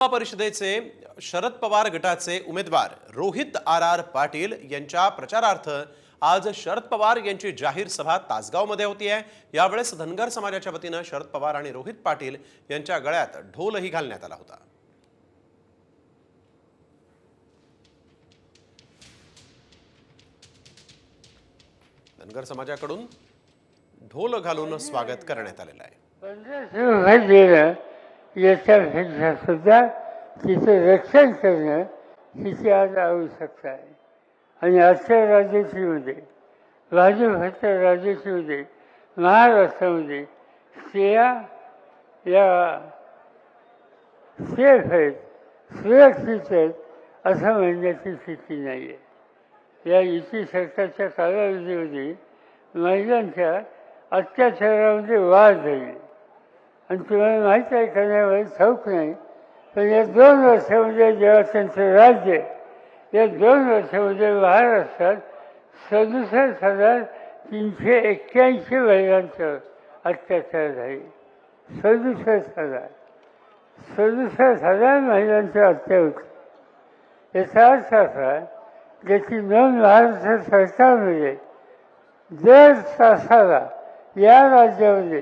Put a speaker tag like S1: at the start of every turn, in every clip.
S1: परिषदेचे शरद पवार गटाचे उमेदवार रोहित आर पाटील यांच्या प्रचारार्थ आज शरद पवार यांची जाहीर सभा तासगावमध्ये होतीये। यावेळेस धनगर समाजाच्या वतीने शरद पवार आणि रोहित पाटील यांच्या गळ्यात ढोलही घालण्यात आला होता। धनगर समाजाकडून ढोल घालून स्वागत करण्यात आलेलं आहे।
S2: तिचं रक्षण करणं हिची आज आवश्यकता आहे। आणि आजच्या राजकीयमध्ये भाजपच्या राजकीयमध्ये महाराष्ट्रामध्ये स्त्रिया या सेफ आहेत, सुरक्षित आहेत असं म्हणण्याची स्थिती नाही आहे। या युती सरकारच्या कालावधीमध्ये महिलांच्या अत्याचारामध्ये वाढ झाली आणि तुम्हाला माहीत आहे करण्यामध्ये ठाऊक नाही, पण या 2 वर्षामध्ये जेव्हा त्यांचं राज्य या 2 वर्षामध्ये महाराष्ट्रात 67,381 महिलांचं अत्याचार झाले। 67,000 महिलांच्या हत्या होती। याचा अर्थ असा ज्याची नोंद महाराष्ट्र सरकारमध्ये दर तासाला या राज्यामध्ये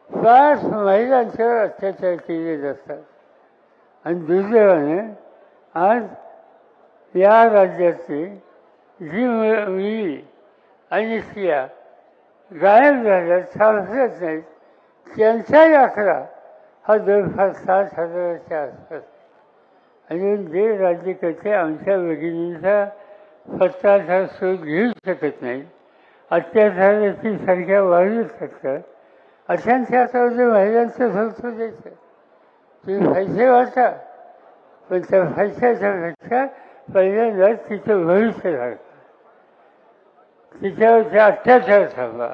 S2: 5 महिलांच्यावर अत्याचार केले जातात। आणि दुर्दैवाने आज या राज्याची जी मुली आणि स्त्रिया गायब झाल्या, सापडत नाहीत, त्यांचाही आकडा हा जवळपास 60,000च्या आसपास। आणि जे राज्यकर्ते आमच्या भगिनींचा पत्ताचा शोध घेऊ शकत नाहीत, अत्याचाराची संख्या वाढू शकतात, अशांच्या हातामध्ये महिलांचं संस्था द्यायचं। तुम्ही पैसे वाटा, पण त्या पैशाच्या पेक्षा पहिल्यांदा तिचं भविष्य राखा, तिच्यावरचे अत्याचार थांबवा,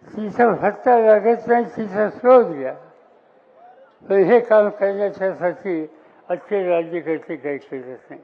S2: तिचा फटका लागत नाही, तिचा शोध घ्या। पण हे काम करण्याच्यासाठी आजचे राज्यकर्ते काही करत नाही।